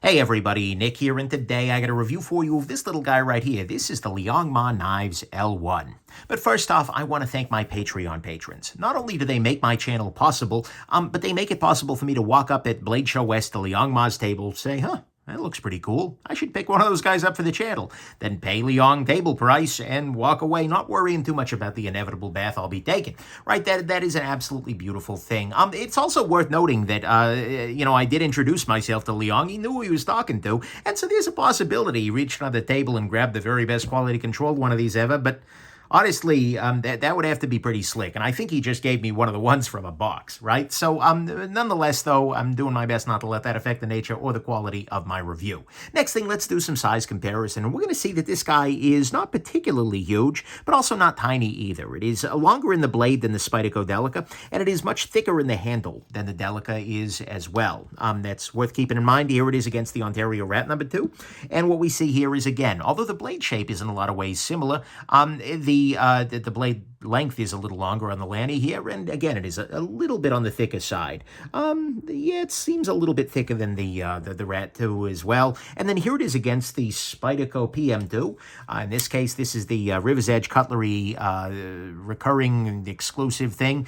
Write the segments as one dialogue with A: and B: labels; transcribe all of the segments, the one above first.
A: Hey everybody, Nick here, and today I got a review for you of this little guy right here. This is the Liong Mah Knives L1. But first off, I want to thank my Patreon patrons. Not only do they make my channel possible, but they make it possible for me to walk up at Blade Show West to Liong Mah's table, say, that looks pretty cool. I should pick one of those guys up for the channel. Then pay Liong table price and walk away, not worrying too much about the inevitable bath I'll be taking. Right, that is an absolutely beautiful thing. It's also worth noting that, I did introduce myself to Liong. He knew who he was talking to. And so there's a possibility he reached under the table and grabbed the very best quality controlled one of these ever. But honestly, that would have to be pretty slick, and I think he just gave me one of the ones from a box, right? So, nonetheless, though, I'm doing my best not to let that affect the nature or the quality of my review. Next thing, let's do some size comparison, and we're going to see that this guy is not particularly huge, but also not tiny either. It is longer in the blade than the Spyderco Delica, and it is much thicker in the handle than the Delica is as well. That's worth keeping in mind. Here it is against the Ontario Rat number 2, and what we see here is, again, although the blade shape is in a lot of ways similar, the blade length is a little longer on the Lanny here, and again, it is a little bit on the thicker side. Yeah, it seems a little bit thicker than the Rat 2 as well. And then here it is against the Spyderco PM2. In this case, this is the River's Edge Cutlery recurring exclusive thing,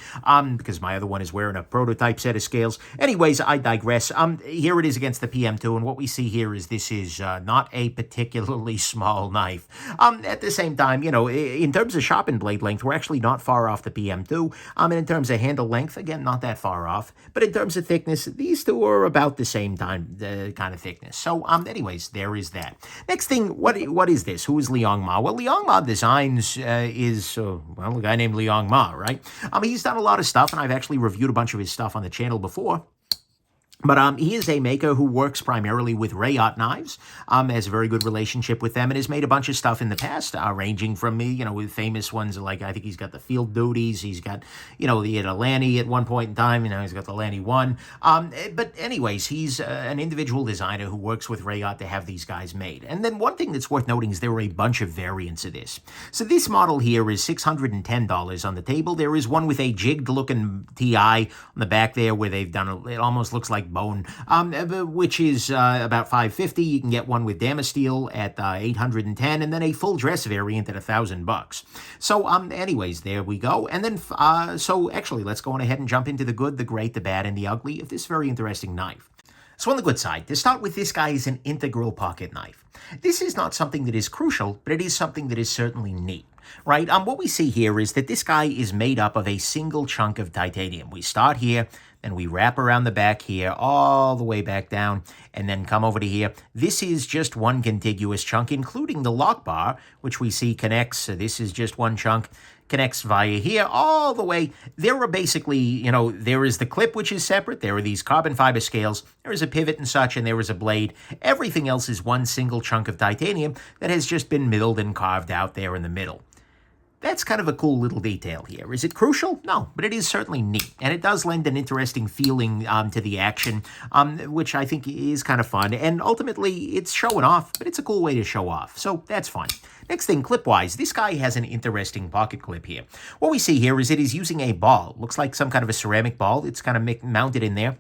A: because my other one is wearing a prototype set of scales. Anyways, I digress. Here it is against the PM2, and what we see here is this is not a particularly small knife. At the same time, in terms of sharpened blade length, we're actually not far off the PM2. And in terms of handle length, again, not that far off. But in terms of thickness, these two are about the same kind of thickness. So, anyways, there is that. Next thing, what is this? Who is Liong Mah? Well, Liong Mah Designs is a guy named Liong Mah, right? He's done a lot of stuff, and I've actually reviewed a bunch of his stuff on the channel before. But he is a maker who works primarily with Rayot knives, has a very good relationship with them, and has made a bunch of stuff in the past, ranging from, with famous ones like, I think he's got the Field Duties, he's got, he had a Lanny at one point in time, he's got the Lanny 1. But anyways, he's an individual designer who works with Rayot to have these guys made. And then one thing that's worth noting is there are a bunch of variants of this. So this model here is $610 on the table. There is one with a jigged-looking TI on the back there where they've done, it almost looks like bone, which is about $550. You can get one with Damasteel at $810, and then a full dress variant at $1,000. So, anyways, there we go. And then, so actually, let's go on ahead and jump into the good, the great, the bad, and the ugly of this very interesting knife. So on the good side, to start with, this guy is an integral pocket knife. This is not something that is crucial, but it is something that is certainly neat. Right? What we see here is that this guy is made up of a single chunk of titanium. We start here, then we wrap around the back here, all the way back down, and then come over to here. This is just one contiguous chunk, including the lock bar, which we see connects. So this is just one chunk, connects via here, all the way. There are basically, there is the clip, which is separate. There are these carbon fiber scales. There is a pivot and such, and there is a blade. Everything else is one single chunk of titanium that has just been milled and carved out there in the middle. That's kind of a cool little detail here. Is it crucial? No, but it is certainly neat. And it does lend an interesting feeling to the action, which I think is kind of fun. And ultimately, it's showing off, but it's a cool way to show off. So that's fun. Next thing, clip-wise, this guy has an interesting pocket clip here. What we see here is it is using a ball. Looks like some kind of a ceramic ball. It's kind of mounted in there.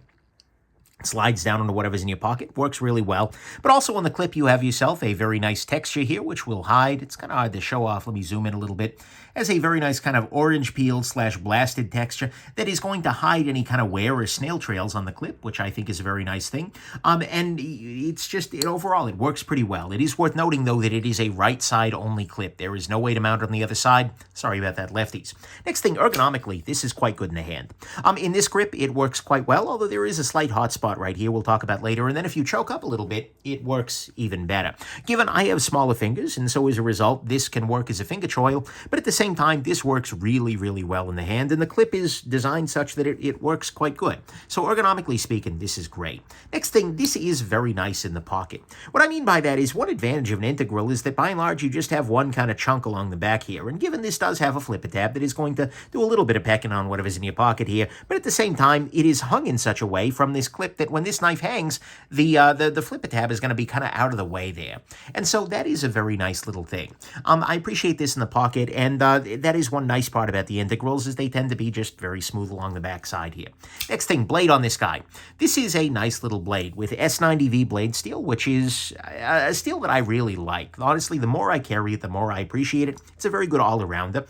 A: Slides down onto whatever's in your pocket. Works really well. But also on the clip, you have yourself a very nice texture here, which will hide. It's kind of hard to show off. Let me zoom in a little bit. Has a very nice kind of orange peel / blasted texture that is going to hide any kind of wear or snail trails on the clip, which I think is a very nice thing. And it's just, overall, it works pretty well. It is worth noting, though, that it is a right side only clip. There is no way to mount it on the other side. Sorry about that, lefties. Next thing, ergonomically, this is quite good in the hand. In this grip, it works quite well, although there is a slight hot spot right here we'll talk about later. And then if you choke up a little bit, it works even better. Given I have smaller fingers, and so as a result, this can work as a finger choil, but at the same time, this works really, really well in the hand, and the clip is designed such that it works quite good. So ergonomically speaking, this is great. Next thing, this is very nice in the pocket. What I mean by that is one advantage of an integral is that by and large, you just have one kind of chunk along the back here, and given this does have a flipper tab that is going to do a little bit of pecking on whatever's in your pocket here, but at the same time, it is hung in such a way from this clip that when this knife hangs, the flipper tab is going to be kind of out of the way there. And so that is a very nice little thing. I appreciate this in the pocket, and that is one nice part about the integrals, is they tend to be just very smooth along the back side here. Next thing, blade on this guy. This is a nice little blade with S90V blade steel, which is a steel that I really like. Honestly, the more I carry it, the more I appreciate it. It's a very good all-arounder.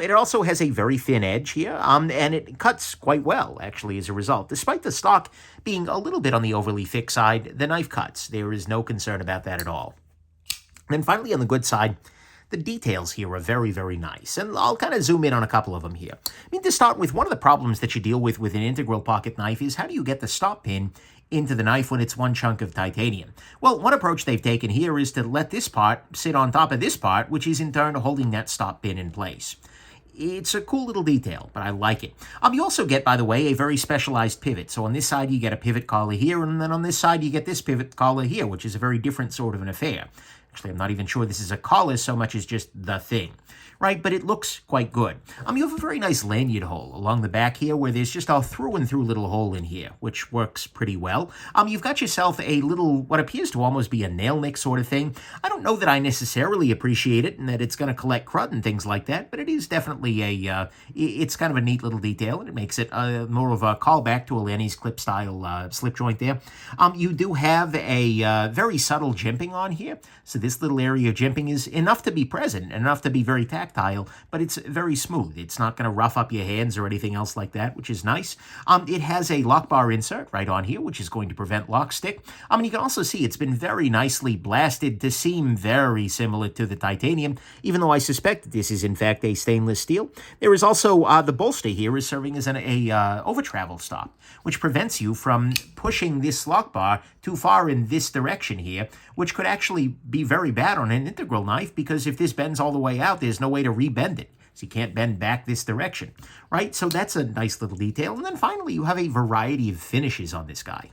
A: It also has a very thin edge here, and it cuts quite well, actually, as a result. Despite the stock being a little bit on the overly thick side, the knife cuts. There is no concern about that at all. And then finally, on the good side, the details here are very, very nice, and I'll kind of zoom in on a couple of them here. I mean, to start with, one of the problems that you deal with an integral pocket knife is how do you get the stop pin into the knife when it's one chunk of titanium? Well, one approach they've taken here is to let this part sit on top of this part, which is in turn holding that stop pin in place. It's a cool little detail, but I like it. You also get, by the way, a very specialized pivot. So on this side, you get a pivot collar here, and then on this side, you get this pivot collar here, which is a very different sort of an affair. Actually, I'm not even sure this is a collar so much as just the thing, right? But it looks quite good. You have a very nice lanyard hole along the back here where there's just a through and through little hole in here, which works pretty well. You've got yourself a little, what appears to almost be a nail nick sort of thing. I don't know that I necessarily appreciate it and that it's going to collect crud and things like that, but it is definitely it's kind of a neat little detail, and it makes it more of a callback to a Lanny's clip style slip joint there. You do have a very subtle jimping on here. So this little area of jimping is enough to be present, enough to be very tactile, but it's very smooth. It's not going to rough up your hands or anything else like that, which is nice. It has a lock bar insert right on here, which is going to prevent lock stick. You can also see it's been very nicely blasted to seem very similar to the titanium, even though I suspect that this is in fact a stainless steel. There is also the bolster here is serving as an over-travel stop, which prevents you from pushing this lock bar too far in this direction here, which could actually be very bad on an integral knife, because if this bends all the way out, there's no way to rebend it. So you can't bend back this direction, right? So that's a nice little detail. And then finally, you have a variety of finishes on this guy.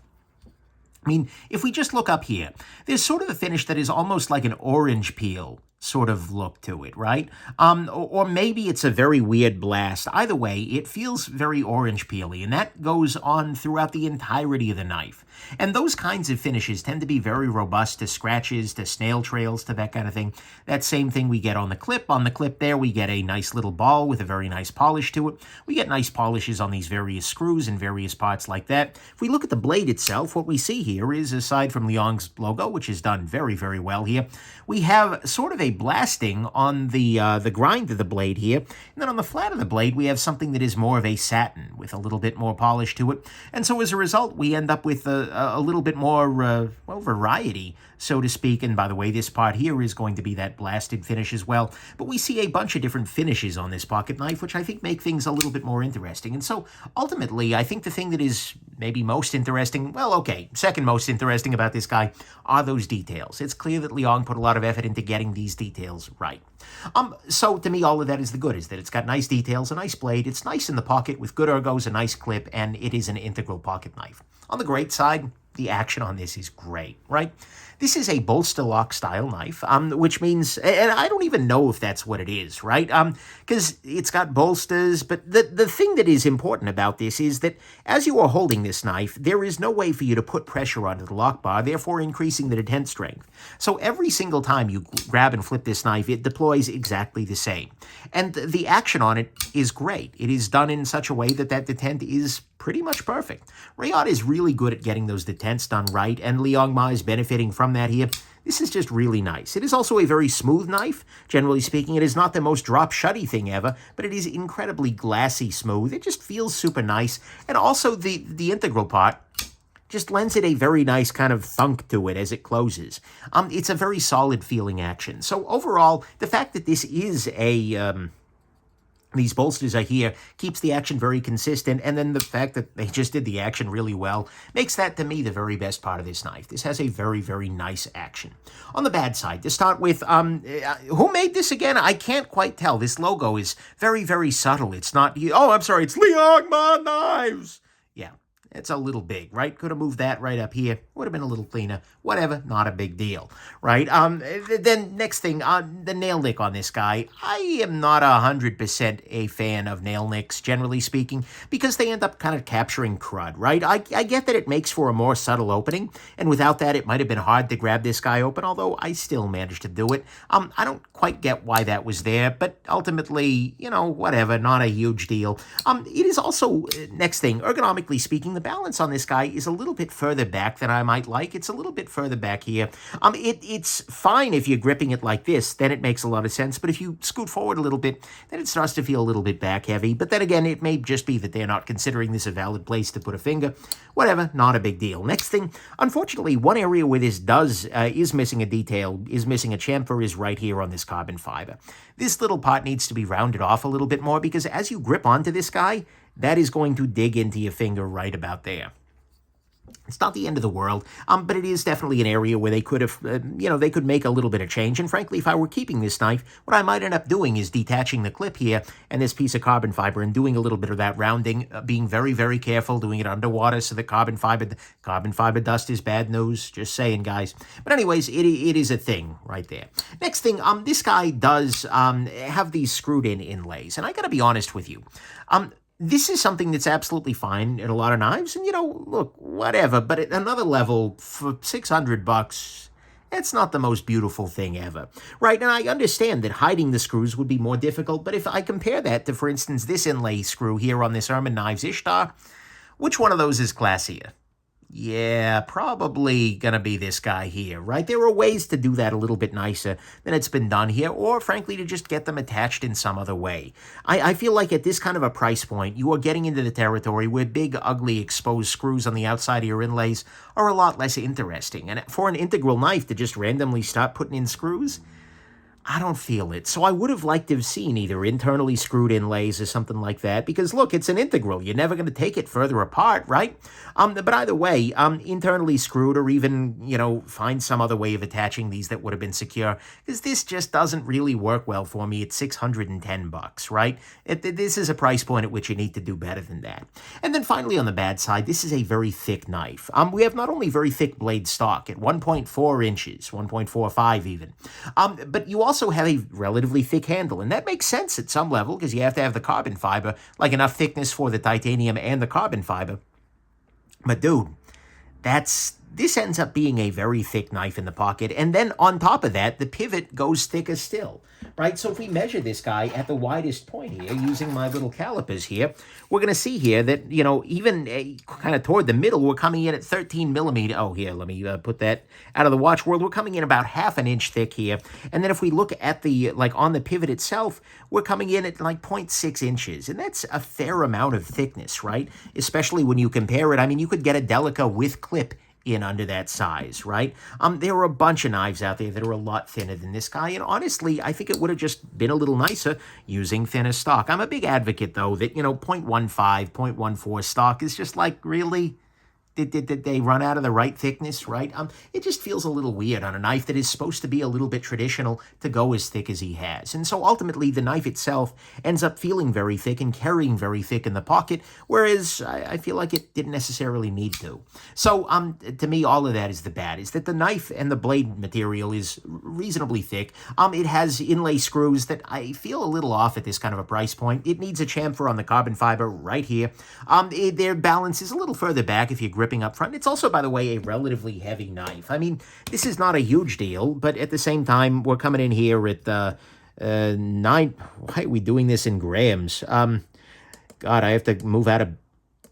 A: I mean, if we just look up here, there's sort of a finish that is almost like an orange peel sort of look to it, right? Or maybe it's a very weird blast. Either way, it feels very orange peely, and that goes on throughout the entirety of the knife. And those kinds of finishes tend to be very robust to scratches, to snail trails, to that kind of thing. That same thing we get on the clip. On the clip there, we get a nice little ball with a very nice polish to it. We get nice polishes on these various screws and various parts like that. If we look at the blade itself, what we see here is, aside from Liong's logo, which is done very, very well here, we have sort of a blasting on the grind of the blade here. And then on the flat of the blade, we have something that is more of a satin with a little bit more polish to it. And so as a result, we end up with a little bit more, well, variety, so to speak. And by the way, this part here is going to be that blasted finish as well. But we see a bunch of different finishes on this pocket knife, which I think make things a little bit more interesting. And so ultimately, I think the thing that is maybe most interesting, well, okay, second most interesting about this guy are those details. It's clear that Liong put a lot of effort into getting these details right. So to me, all of that is the good, is that it's got nice details, a nice blade, it's nice in the pocket with good ergos, a nice clip, and it is an integral pocket knife. On the great side, the action on this is great, right? This is a bolster lock style knife, which means, and I don't even know if that's what it is, right? Because it's got bolsters, but the thing that is important about this is that as you are holding this knife, there is no way for you to put pressure onto the lock bar, therefore increasing the detent strength. So every single time you grab and flip this knife, it deploys exactly the same. And the action on it is great. It is done in such a way that that detent is pretty much perfect. Rayot is really good at getting those detents done right, and Liong Mah is benefiting from that here. This is just really nice. It is also a very smooth knife. Generally speaking, it is not the most drop-shutty thing ever, but it is incredibly glassy smooth. It just feels super nice. And also the integral part just lends it a very nice kind of thunk to it as it closes. It's a very solid feeling action. So overall, the fact that this is these bolsters are here keeps the action very consistent, and then the fact that they just did the action really well makes that, to me, the very best part of this knife. This has a very, very nice action. On the bad side, to start with, who made this again? I can't quite tell. This logo is very, very subtle. It's not, oh, I'm sorry, it's Liong Mah Knives. Yeah, it's a little big, right? Could have moved that right up here. would have been a little cleaner. Whatever, not a big deal, right? Then next thing, the nail nick on this guy. I am not 100% a fan of nail nicks, generally speaking, because they end up kind of capturing crud, right? I get that it makes for a more subtle opening, and without that, it might have been hard to grab this guy open, although I still managed to do it. I don't quite get why that was there, but ultimately, whatever, not a huge deal. It is also, next thing, ergonomically speaking, the balance on this guy is a little bit further back than I might like. It's a little bit further back here. It's fine if you're gripping it like this, then it makes a lot of sense, but if you scoot forward a little bit, then it starts to feel a little bit back heavy. But then again, it may just be that they're not considering this a valid place to put a finger. Whatever, not a big deal. Next thing, unfortunately, one area where this is missing a detail, is missing a chamfer, is right here on this carbon fiber. This little part needs to be rounded off a little bit more because as you grip onto this guy, that is going to dig into your finger right about there. It's not the end of the world, but it is definitely an area where they could have, they could make a little bit of change. And frankly, if I were keeping this knife, what I might end up doing is detaching the clip here and this piece of carbon fiber and doing a little bit of that rounding, being very, very careful, doing it underwater so the carbon fiber dust is bad news. Just saying, guys. But anyways, it is a thing right there. Next thing, this guy does have these screwed in inlays, and I got to be honest with you. This is something that's absolutely fine in a lot of knives, and, look, whatever. But at another level, for $600, it's not the most beautiful thing ever, right? And I understand that hiding the screws would be more difficult, but if I compare that to, for instance, this inlay screw here on this Erman Knives Ishtar, which one of those is classier? Yeah, probably gonna be this guy here, right? There are ways to do that a little bit nicer than it's been done here, or frankly, to just get them attached in some other way. I feel like at this kind of a price point, you are getting into the territory where big, ugly, exposed screws on the outside of your inlays are a lot less interesting. And for an integral knife to just randomly start putting in screws, I don't feel it. So I would have liked to have seen either internally screwed inlays or something like that, because look, it's an integral. You're never going to take it further apart, right? But either way, internally screwed, or even, find some other way of attaching these that would have been secure, because this just doesn't really work well for me at $610, right? This is a price point at which you need to do better than that. And then finally, on the bad side, this is a very thick knife. We have not only very thick blade stock at 1.4 inches, 1.45 even, but you also have a relatively thick handle, and that makes sense at some level because you have to have the carbon fiber, like enough thickness for the titanium and the carbon fiber. But dude, this ends up being a very thick knife in the pocket, and then on top of that, the pivot goes thicker still, right? So if we measure this guy at the widest point here, using my little calipers here, we're going to see here that, even kind of toward the middle, we're coming in at 13 millimeter. Oh, here, let me put that out of the watch world. We're coming in about half an inch thick here. And then if we look at the, on the pivot itself, we're coming in at 0.6 inches. And that's a fair amount of thickness, right? Especially when you compare it. I mean, you could get a Delica with clip in under that size, right? There are a bunch of knives out there that are a lot thinner than this guy, and honestly, I think it would have just been a little nicer using thinner stock. I'm a big advocate, though, that, 0.15, 0.14 stock is just really... Did they run out of the right thickness, right? It just feels a little weird on a knife that is supposed to be a little bit traditional to go as thick as he has. And so ultimately, the knife itself ends up feeling very thick and carrying very thick in the pocket, whereas I feel like it didn't necessarily need to. So to me, all of that is the bad, is that the knife and the blade material is reasonably thick. It has inlay screws that I feel a little off at this kind of a price point. It needs a chamfer on the carbon fiber right here. Their balance is a little further back if you grip up front. It's also, by the way, a relatively heavy knife. I mean, this is not a huge deal, but at the same time, we're coming in here at 9. Why are we doing this in grams? God, I have to move out of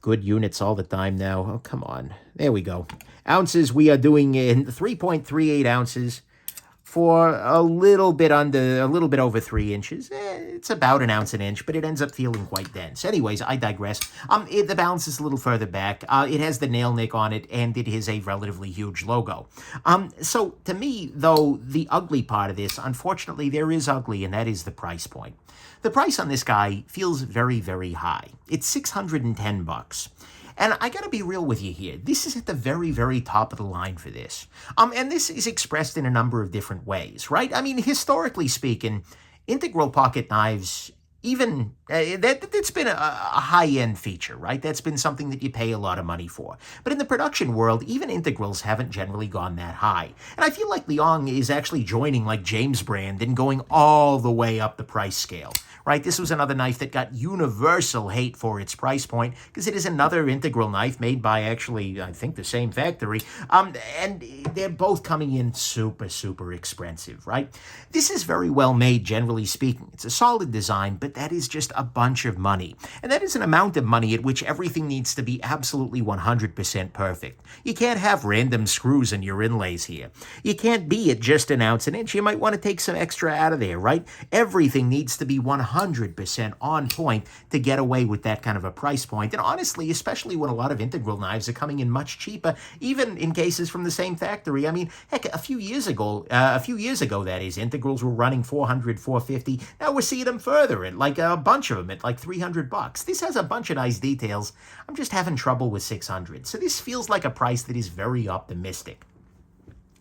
A: good units all the time now. Oh, come on. There we go. Ounces, we are doing in 3.38 ounces for a little bit over 3 inches. It's about an ounce an inch, but it ends up feeling quite dense. Anyways, I digress. The balance is a little further back. It has the nail nick on it, and it is a relatively huge logo. So to me, though, the ugly part of this, unfortunately, there is ugly, and that is the price point. The price on this guy feels very, very high. It's $610. And I got to be real with you here. This is at the very, very top of the line for this. And this is expressed in a number of different ways, right? I mean, historically speaking, integral pocket knives that's been a high-end feature, right? That's been something that you pay a lot of money for. But in the production world, even integrals haven't generally gone that high. And I feel like Liong is actually joining like James Brand and going all the way up the price scale, right? This was another knife that got universal hate for its price point because it is another integral knife made by actually, I think, the same factory. And they're both coming in super, super expensive, right? This is very well made, generally speaking. It's a solid design, but that is just a bunch of money. And that is an amount of money at which everything needs to be absolutely 100% perfect. You can't have random screws in your inlays here. You can't be at just an ounce an inch. You might want to take some extra out of there, right? Everything needs to be 100% on point to get away with that kind of a price point. And honestly, especially when a lot of integral knives are coming in much cheaper, even in cases from the same factory. I mean, heck, a few years ago, that is, integrals were running $400, $450. Now we're seeing them further at like a bunch of them at like $300. This has a bunch of nice details. I'm just having trouble with $600. So this feels like a price that is very optimistic.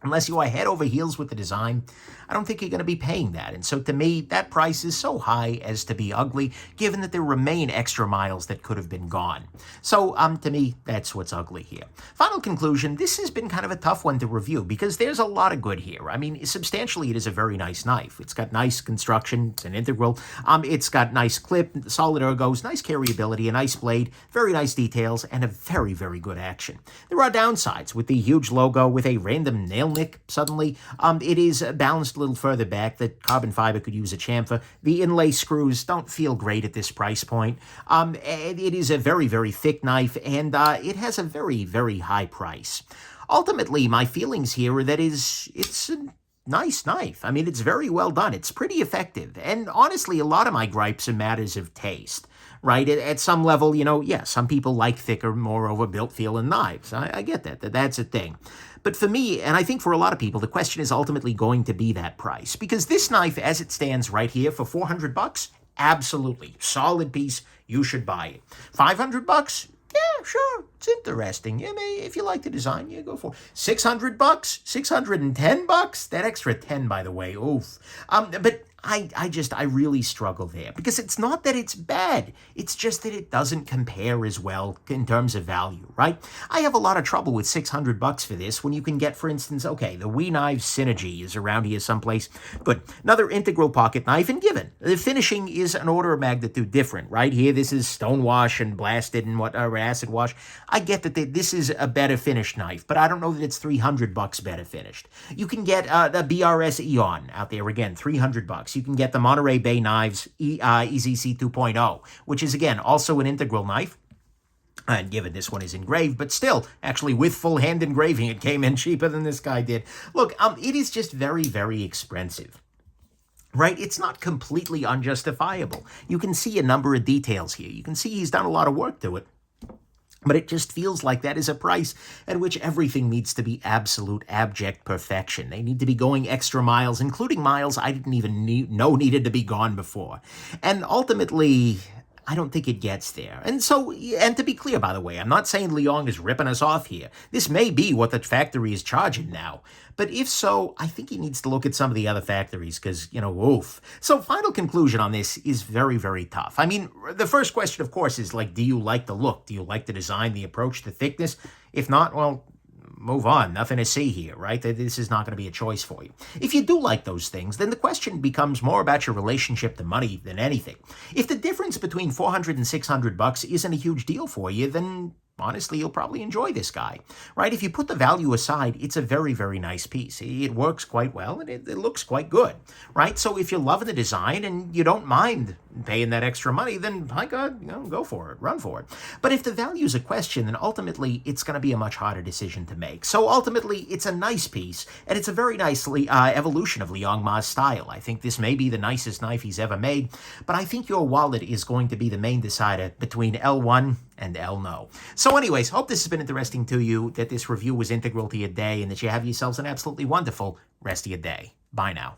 A: Unless you are head over heels with the design, I don't think you're going to be paying that. And so to me, that price is so high as to be ugly, given that there remain extra miles that could have been gone. So to me, that's what's ugly here. Final conclusion, this has been kind of a tough one to review because there's a lot of good here. I mean, substantially, it is a very nice knife. It's got nice construction. It's an integral. It's got nice clip, solid ergos, nice carryability, a nice blade, very nice details, and a very, very good action. There are downsides with the huge logo with a random nail nick suddenly. It is balanced a little further back. The carbon fiber could use a chamfer. The inlay screws don't feel great at this price point. It is a very, very thick knife, and it has a very, very high price. Ultimately, my feelings here are that it's a nice knife. I mean, it's very well done. It's pretty effective. And honestly, a lot of my gripes are matters of taste. Right? At some level, yeah, some people like thicker, more overbuilt feeling knives. I get that. That's a thing. But for me, and I think for a lot of people, the question is ultimately going to be that price. Because this knife, as it stands right here for $400, absolutely. Solid piece. You should buy it. $500? Yeah, sure. It's interesting. Yeah, if you like the design, yeah, go for it. $600? $610? That extra 10, by the way. Oof. But I really struggle there because it's not that it's bad. It's just that it doesn't compare as well in terms of value, right? I have a lot of trouble with $600 for this when you can get, for instance, okay, the We Knives Synergy is around here someplace. Good. Another integral pocket knife, and given the finishing is an order of magnitude different, right? Here, this is stone wash and blasted and acid wash. I get that this is a better finished knife, but I don't know that it's $300 better finished. You can get the BRS Eon out there again, $300. You can get the Monterey Bay Knives EZC 2.0, which is, again, also an integral knife. And given this one is engraved, but still, actually, with full hand engraving, it came in cheaper than this guy did. Look, it is just very, very expensive. Right? It's not completely unjustifiable. You can see a number of details here. You can see he's done a lot of work to it. But it just feels like that is a price at which everything needs to be absolute abject perfection. They need to be going extra miles, including miles I didn't even know needed to be gone before. And ultimately, I don't think it gets there. And to be clear, by the way, I'm not saying Liong is ripping us off here. This may be what the factory is charging now. But if so, I think he needs to look at some of the other factories because, oof. So final conclusion on this is very, very tough. I mean, the first question, of course, is like, do you like the look? Do you like the design, the approach, the thickness? If not, well, move on. Nothing to see here, right? This is not going to be a choice for you. If you do like those things, then the question becomes more about your relationship to money than anything. If the difference between $400 and $600 isn't a huge deal for you, then honestly, you'll probably enjoy this guy, right? If you put the value aside, it's a very, very nice piece. It works quite well, and it looks quite good, right? So if you're loving the design and you don't mind paying that extra money, then by God, go for it, run for it. But if the value is a question, then ultimately it's going to be a much harder decision to make. So ultimately, it's a nice piece, and it's a very nice evolution of Liong Mah's style. I think this may be the nicest knife he's ever made, but I think your wallet is going to be the main decider between L1 and L no. So anyways, hope this has been interesting to you, that this review was integral to your day, and that you have yourselves an absolutely wonderful rest of your day. Bye now.